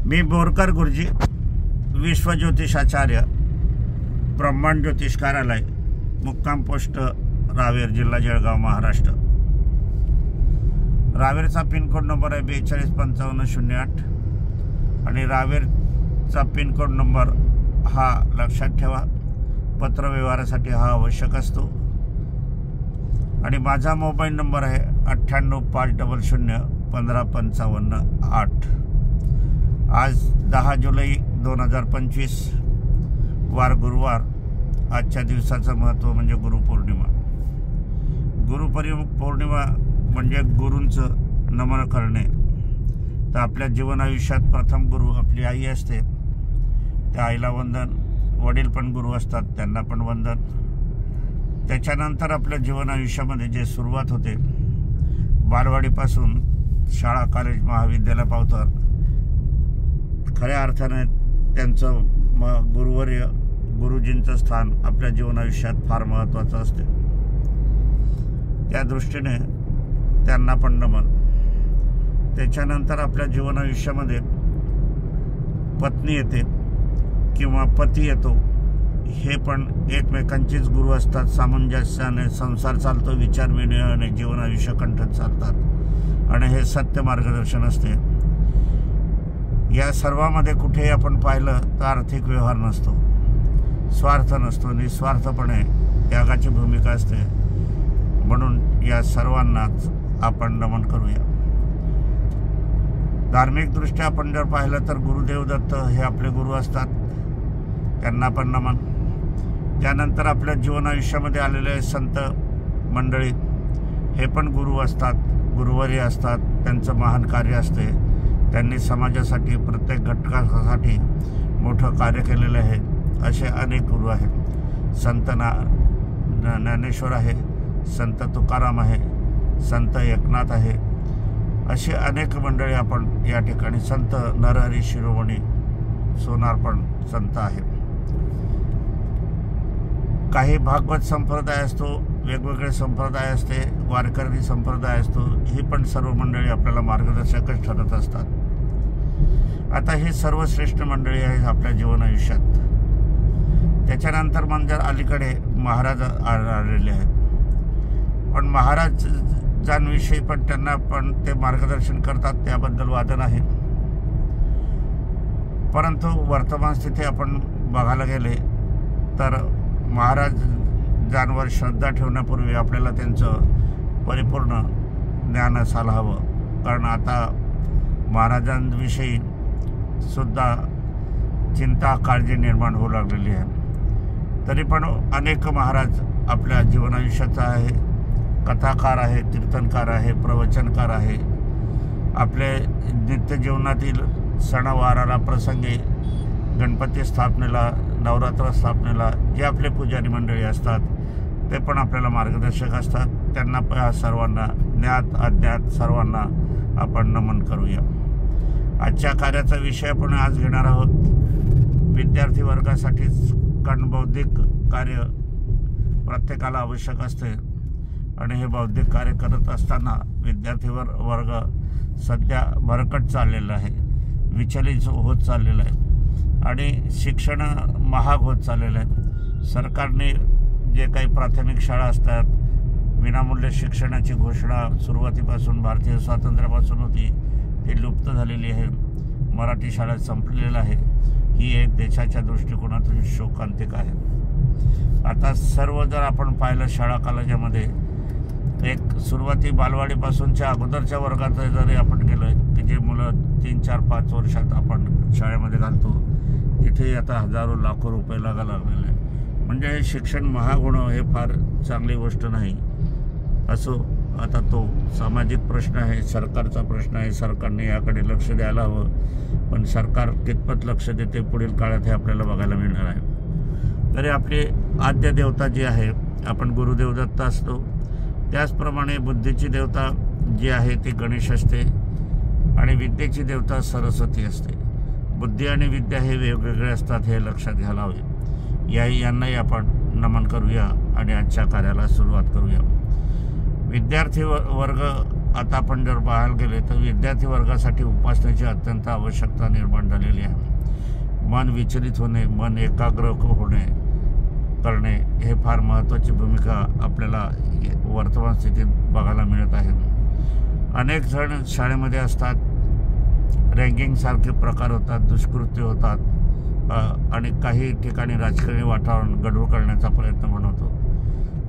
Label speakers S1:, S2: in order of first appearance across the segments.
S1: मी बोरकर गुरुजी, विश्व ज्योतिषाचार्य, ब्रह्मांड ज्योतिष कार्यालय, मुक्काम पोस्ट रावेर, जिल्हा जळगाव, महाराष्ट्र। रावेरचा पिनकोड नंबर आहे 425508 आणि रावेरचा पिनकोड नंबर हा लक्षात ठेवा। पत्रव्यवहारासाठी हा आवश्यक असतो आणि माझा मोबाईल नंबर आहे 9850015558। आज 10 जुलै 2025 वार गुरुवार। आजच्या दिवसाचं महत्त्व म्हणजे गुरुपौर्णिमा। गुरुपौर्णिमा म्हणजे गुरूंचं नमन करणे। तर आपल्या जीवन आयुष्यात प्रथम गुरु आपली आई असते, त्या आईला वंदन। वडील पण गुरु असतात, त्यांना पण वंदन। त्याच्यानंतर आपल्या जीवन आयुष्यामध्ये जे सुरुवात होते, बालवाडीपासून शाळा, कॉलेज, महाविद्यालय पावतात, खऱ्या अर्थाने त्यांचं गुरुवर्य, गुरुजींचं स्थान आपल्या जीवन आयुष्यात फार महत्त्वाचं असते। त्या दृष्टीने त्यांना पण नमन। त्याच्यानंतर आपल्या जीवन आयुष्यामध्ये पत्नी येते किंवा पती येतो, हे पण एकमेकांचेच गुरु असतात। सामंजस्याने संसार चालतो, विचार विनिमयाने जीवन आयुष्य कंठत चालतात आणि हे सत्य मार्गदर्शन असते। या सर्वांमध्ये कुठेही आपण पाहिलं तर आर्थिक व्यवहार नसतो, स्वार्थ नसतो, निस्वार्थपणे त्यागाची भूमिका असते। म्हणून या सर्वांनाच आपण नमन करूया। धार्मिक दृष्ट्या आपण जर पाहिलं तर गुरुदेव दत्त हे आपले गुरु असतात, त्यांना पण नमन। त्यानंतर आपल्या जीवन आयुष्यामध्ये आलेले संत मंडळी हे पण गुरु असतात, गुरुवर्य असतात, त्यांचं महान कार्य असते। त्यांनी समाजासाठी, प्रत्येक घटकासाठी मोठं कार्य केलेलं आहे। असे अनेक गुरु आहेत। संत ज्ञानेश्वर आहे, संत तुकाराम आहे, संत एकनाथ आहे, असे अनेक मंडळी आपण या ठिकाणी, संत नरहरी शिरोमणी सोनार पण संत आहे। काही भागवत संप्रदाय असतो, वेगवेगळे संप्रदाय असते, वारकरी संप्रदाय असतो, ही पण सर्व मंडळी आपल्याला मार्गदर्शकच ठरत असतात। आता हे सर्वश्रेष्ठ मंडळी आहे आपल्या जीवन आयुष्यात। त्याच्यानंतर म्हणजे अलीकडे महाराज आलेले आहेत, पण महाराजांविषयी पण त्यांना पण ते मार्गदर्शन करतात, त्याबद्दल वाद नाही। परंतु वर्तमान स्थिती आपण बघायला गेले तर महाराजांवर श्रद्धा ठेवण्यापूर्वी आपल्याला त्यांचं परिपूर्ण ज्ञान असायला हवं, कारण आता महाराजांविषयी सुद्धा चिंता, काळजी निर्माण होऊ लागलेली आहे। तरी पण अनेक महाराज आपल्या जीवन आयुष्याचा आहे, कथाकार आहे, कीर्तनकार आहे, प्रवचनकार आहे। आपले नित्यजीवनातील सणवाराला, प्रसंगी, गणपती स्थापनेला, नवरात्र स्थापनेला जे आपले पुजारी मंडळी असतात ते पण आपल्याला मार्गदर्शक असतात। त्यांना सर्वांना, ज्ञात अज्ञात सर्वांना आपण नमन करूया। आजच्या कार्याचा विषय आपण आज घेणार आहोत। विद्यार्थी वर्गासाठीच, कारण बौद्धिक कार्य प्रत्येकाला आवश्यक असते आणि हे बौद्धिक कार्य करत असताना विद्यार्थी वर्ग सध्या भरकट चाललेला आहे, विचलित होत चाललेला आहे आणि शिक्षण महाग होत चाललेलं आहे। सरकारने जे काही प्राथमिक शाळा असतात, विनामूल्य शिक्षणाची घोषणा सुरुवातीपासून, भारतीय स्वातंत्र्यापासून होती, ती लुप्त झालेली आहे। मराठी शाळा संपलेल्या आहे। ही एक देशाच्या दृष्टिकोनातून शोकांतिक आहे। आता सर्व जर आपण पाहिलं शाळा कॉलेजामध्ये, एक सुरुवाती बालवाडीपासूनच्या अगोदरच्या वर्गात जरी आपण गेलो की जे मुलं 3, 4, 5 वर्षात आपण शाळेमध्ये घालतो, तिथे आता हजारो लाखो रुपये लागायला लागलेले आहे। म्हणजे हे शिक्षण महाग होणं हे फार चांगली गोष्ट नाही। असो, आता तो सामाजिक प्रश्न आहे, सरकारचा प्रश्न आहे, सरकारने याकडे लक्ष द्यायला हवं, पण सरकार कितपत लक्ष देते पुढील काळात हे आपल्याला बघायला मिळणार आहे। तरी आपली आद्य देवता जी आहे, आपण गुरुदेव दत्त असतो, त्याचप्रमाणे बुद्धीची देवता जी आहे ती गणेश असते आणि विद्येची देवता सरस्वती असते। बुद्धी आणि विद्या हे वेगवेगळे असतात, हे लक्षात घ्यायला हवे। यांनाही आपण नमन करूया आणि आजच्या कार्याला सुरुवात करूया। विद्यार्थी वर्ग आता आपण जर पाहायला गेले तर विद्यार्थी वर्गासाठी उपासनेची अत्यंत आवश्यकता निर्माण झालेली आहे. मन विचलित होणे, मन एकाग्र होणे करणे हे फार महत्त्वाची भूमिका आपल्याला वर्तमान स्थितीत बघायला मिळत आहे. अनेक जण शाळेमध्ये असतात, रँकिंगसारखे प्रकार होतात, दुष्कृत्य होतात आणि काही ठिकाणी राजकीय वातावरण गडबड करण्याचा प्रयत्न पण होतो.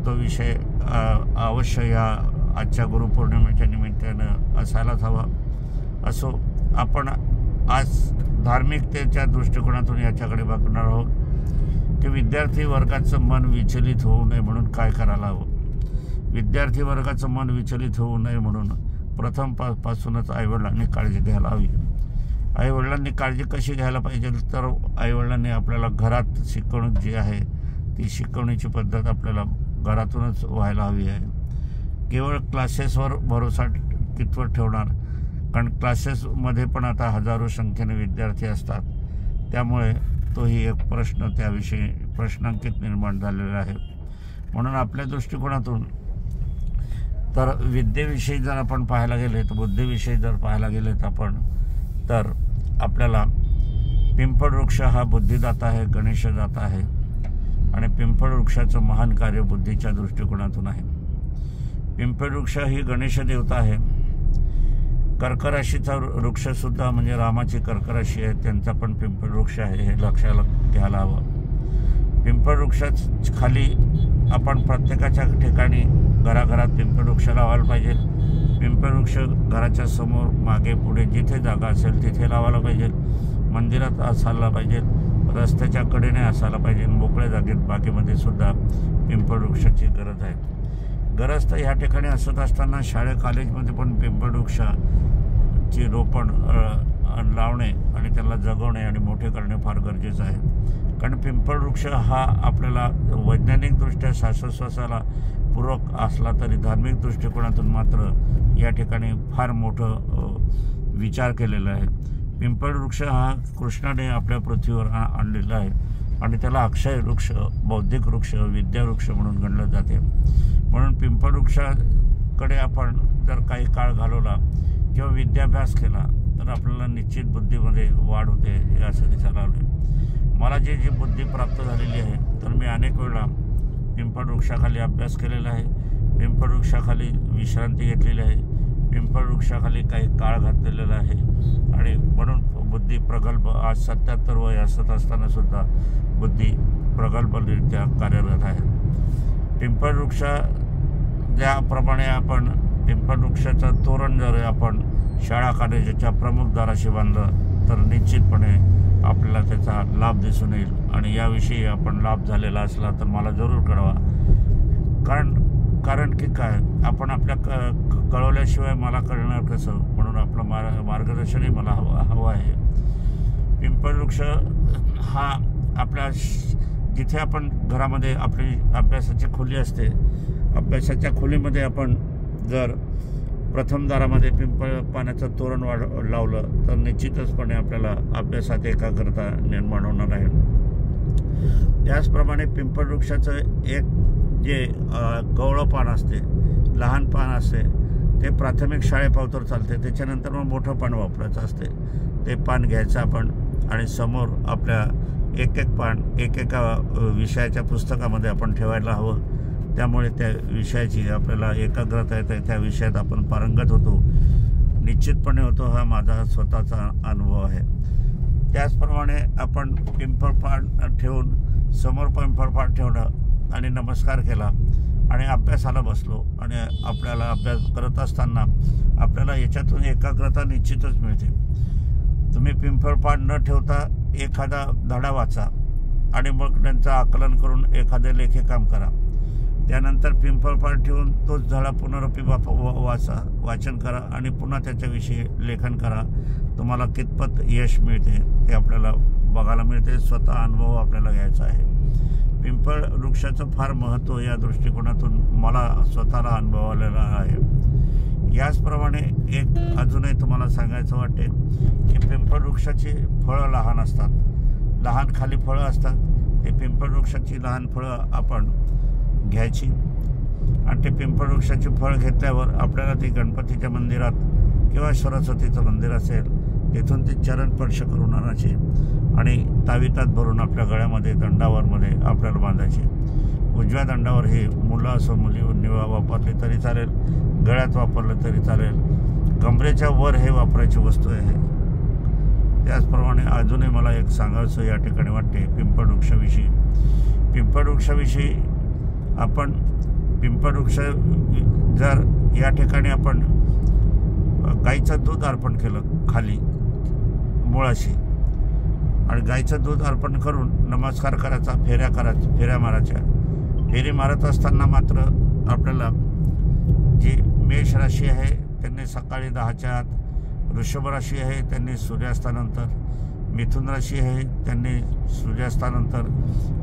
S1: तो विषय अवश्य या आजच्या गुरुपौर्णिमेच्या निमित्तानं असायलाच हवा. असो, आपण आज धार्मिकतेच्या दृष्टिकोनातून याच्याकडे बघणार आहोत की विद्यार्थी वर्गाचं मन विचलित होऊ नये म्हणून काय करायला हवं. विद्यार्थी वर्गाचं मन विचलित होऊ नये म्हणून प्रथम पासूनच आईवडिलांनी काळजी घ्यायला हवी. आईवडिलांनी काळजी कशी घ्यायला पाहिजे तर आईवडिलांनी आपल्याला घरात शिकवणूक जी आहे ती शिकवण्याची पद्धत आपल्याला घरातूनच व्हायला हवी आहे. केवळ क्लासेसवर भरोसा कितपत ठेवणार, कारण क्लासेसमध्ये पण आता हजारो संख्येने विद्यार्थी असतात. त्यामुळे तोही एक प्रश्न त्याविषयी प्रश्नांकित निर्माण झालेला आहे. म्हणून आपल्या दृष्टिकोनातून तर विद्येविषयी जर आपण पाहायला गेले तर बुद्धीविषयी जर पाहायला गेले तर आपण तर आपल्याला पिंपळ वृक्ष हा बुद्धिदाता आहे, गणेशदाता आहे आणि पिंपळ वृक्षाचं महान कार्य बुद्धीच्या दृष्टिकोनातून आहे. पिंपळ वृक्ष ही गणेश देवता आहे. कर्कराशीचा वृक्षसुद्धा म्हणजे रामाची कर्कराशी आहे, त्यांचा पण पिंपळ वृक्ष आहे, हे लक्षाला घ्यायला हवं. पिंपळ वृक्षाच खाली आपण प्रत्येकाच्या ठिकाणी घराघरात पिंपळ वृक्ष लावायला पाहिजे. पिंपळ वृक्ष घराच्या समोर, मागे, पुढे जिथे जागा असेल तिथे लावायला पाहिजे. मंदिरात असायला पाहिजे, रस्त्याच्या कडेने असायला पाहिजे, मोकळ्या जागेत बागेमध्ये सुद्धा पिंपळ वृक्षाची गरज आहे. गरज तर ह्या ठिकाणी असत असताना शाळे कॉलेजमध्ये पण पिंपळ वृक्षाची रोपण लावणे आणि त्याला जगवणे आणि मोठे करणे फार गरजेचं आहे. कारण पिंपळ वृक्ष हा आपल्याला वैज्ञानिकदृष्ट्या श्वासोच्छ्वासाला पूरक असला तरी धार्मिक दृष्टिकोनातून मात्र या ठिकाणी फार मोठं विचार केलेला आहे. पिंपळ वृक्ष हा कृष्णाने आपल्या पृथ्वीवर आणलेला आहे आणि त्याला अक्षय वृक्ष, बौद्धिक वृक्ष, विद्यावृक्ष म्हणून गणलं जाते. म्हणून पिंपळ वृक्षाकडे आपण जर काही काळ घालवला किंवा विद्याभ्यास केला तर आपल्याला निश्चित बुद्धीमध्ये वाढ होते हे असं दिसायला लागले. मला जी बुद्धी प्राप्त झालेली आहे तर मी अनेक वेळा पिंपळ वृक्षाखाली अभ्यास केलेला आहे, पिंपळ वृक्षाखाली विश्रांती घेतलेली आहे, पिंपळ वृक्षाखाली काही काळ घातलेला आहे आणि म्हणून बुद्धी प्रगल्भ आज 77 वय असत असताना सुद्धा बुद्धी प्रगल्भरित्या कार्यरत आहे. पिंपळ वृक्ष ज्याप्रमाणे आपण पिंपळ वृक्षाचं तोरण जर आपण शाळा कॉलेजाच्या प्रमुख दाराशी बांधलं तर निश्चितपणे आपल्याला त्याचा लाभ दिसून येईल आणि याविषयी आपण लाभ झालेला असला तर मला जरूर कळवा. कारण की काय, आपण आपल्या कळवल्याशिवाय मला कळणार कसं, म्हणून आपलं मार्गदर्शनही मला हवं आहे. पिंपळ वृक्ष हा आपल्या जिथे आपण घरामध्ये आपली अभ्यासाची खोली असते, अभ्यासाच्या खोलीमध्ये आपण जर प्रथम दारामध्ये पिंपळ पाण्याचं तोरण लावलं तर निश्चितचपणे आपल्याला अभ्यासात एकाग्रता निर्माण होणार आहे. त्याचप्रमाणे पिंपळ वृक्षाचं एक जे गवळं पान असते, लहान पान असते, ते प्राथमिक शाळेपावतर चालते. त्याच्यानंतर मग मोठं पान वापरायचं असते. ते पान घ्यायचं आपण आणि समोर आपल्या एक पान एकेका विषयाच्या पुस्तकामध्ये आपण ठेवायला हवं. त्यामुळे त्या विषयाची आपल्याला एकाग्रता येते, त्या विषयात आपण पारंगत होतो, निश्चितपणे होतो. हा माझा स्वतःचा अनुभव आहे. त्याचप्रमाणे आपण पिंपळ पान ठेवून समोर पिंपळ पान ठेवणं आणि नमस्कार केला आणि अभ्यासाला बसलो आणि आपल्याला अभ्यास करत असताना आपल्याला याच्यातून एकाग्रता निश्चितच मिळते. तुम्ही पिंपळ पान न ठेवता एखादा धडा वाचा आणि मग त्यांचं आकलन करून एखादे लेखी काम करा. त्यानंतर पिंपळ पान ठेवून तोच धडा पुनरुक्ती वाचन करा आणि पुन्हा त्याच्याविषयी लेखन करा. तुम्हाला कितपत यश मिळते ते आपल्याला बघायला मिळते. स्वतः अनुभव आपल्याला घ्यायचा आहे. पिंपळ वृक्षाचं फार महत्त्व या दृष्टिकोनातून मला स्वतःला अनुभव आलेला आहे. याचप्रमाणे एक अजूनही तुम्हाला सांगायचं वाटते की पिंपळ वृक्षाची फळं लहान असतात, लहान खाली फळं असतात. ते पिंपळ वृक्षाची लहान फळं आपण घ्यायची आणि ते पिंपळ फळ घेतल्यावर आपल्याला ती गणपतीच्या मंदिरात किंवा सरस्वतीचं मंदिर असेल तिथून ते चरण स्पर्श करून आणायचे आणि तावितात भरून आपल्या गळ्यामध्ये दंडावरमध्ये आपल्याला बांधायचे। उजव्या दंडावर हे मुलं असो मुली वापरली तरी चालेल, गळ्यात वापरलं तरी चालेल, कमरेच्या वर हे वापरायची वस्तू आहे। त्याचप्रमाणे अजूनही मला एक सांगायचं या ठिकाणी वाटते पिंपळवृक्षाविषयी आपण पिंपळवृक्ष जर या ठिकाणी आपण गाईचं दूध अर्पण केलं खाली मुळाशी आणि गाईचं दूध अर्पण करून नमस्कार करायचा, फेऱ्या मारायच्या। फेरी मारत असताना मात्र आपल्याला जी मेष राशी आहे त्यांनी सकाळी 10च्या आत, वृषभ राशी आहे त्यांनी सूर्यास्तानंतर, मिथुन राशी आहे त्यांनी सूर्यास्तानंतर,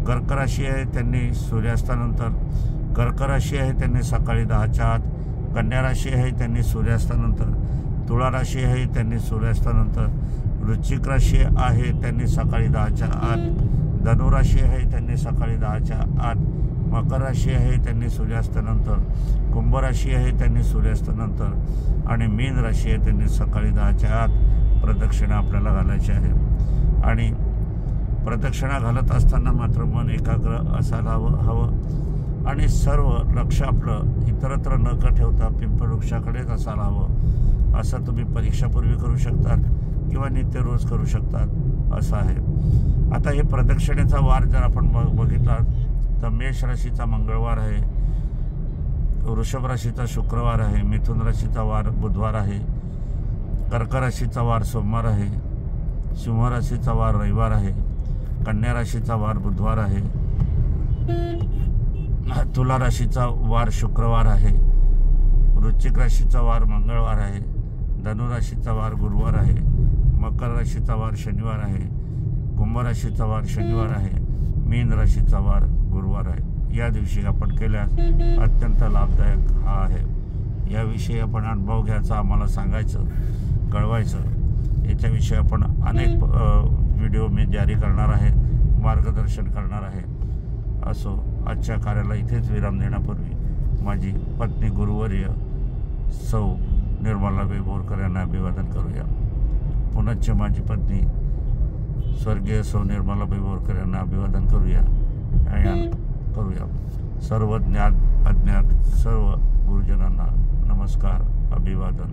S1: कर्क राशी आहे त्यांनी सूर्यास्तानंतर, कर्क राशी आहे त्यांनी सकाळी 10च्या आत, कन्या राशी आहे त्यांनी सूर्यास्तानंतर, तुळा राशी आहे त्यांनी सूर्यास्तानंतर, वृश्चिक राशी आहे त्यांनी सकाळी 10च्या आत, धनुराशी आहे त्यांनी सकाळी 10च्या आत, मकर राशी आहे त्यांनी सूर्यास्तानंतर, कुंभ राशी आहे त्यांनी सूर्यास्तानंतर आणि मीन राशी आहे त्यांनी सकाळी 10च्या आत प्रदक्षिणा आपल्याला घालायची आहे। आणि प्रदक्षिणा घालत असताना मात्र मन एकाग्र असायला हवं आणि सर्व लक्ष आपलं इतरत्र न ठेवता पिंपळवृक्षाकडेच असायला हवं। असं तुम्ही परीक्षापूर्वी करू शकतात किंवा नित्य रोज करू शकतात असं आहे। आता हे प्रदक्षिणेचा वार जर आपण बघितला तर मेष राशीचा मंगळवार आहे, वृषभ राशीचा शुक्रवार आहे, मिथुन राशीचा वार बुधवार आहे, कर्क राशीचा वार सोमवार आहे, सिंह राशीचा वार रविवार आहे, कन्या राशीचा वार बुधवार आहे, तुला राशीचा वार शुक्रवार आहे, वृश्चिक राशीचा वार मंगळवार आहे, धनु राशीचा वार गुरुवार आहे, मकर राशीचा वार शनिवार आहे, कुंभ राशीचा वार शनिवार आहे, मीन राशीचा वार गुरुवार आहे। या दिवशी आपण केल्यास अत्यंत लाभदायक हा आहे। याविषयी आपण अनुभव घ्यायचा, आम्हाला सांगायचं, कळवायचं। याच्याविषयी आपण अनेक व्हिडिओ मी जारी करणार आहे, मार्गदर्शन करणार आहे। असो, आजच्या कार्याला इथेच विराम देण्यापूर्वी माझी पत्नी गुरुवर्य सौ निर्मलाबाई बोरकर यांना अभिवादन करूया। पुनश्च माझी पत्नी स्वर्गीय सौ निर्मलाबाई बोरकर यांना अभिवादन करूया। सर्व ज्ञात अज्ञात सर्व गुरुजनांना नमस्कार, अभिवादन।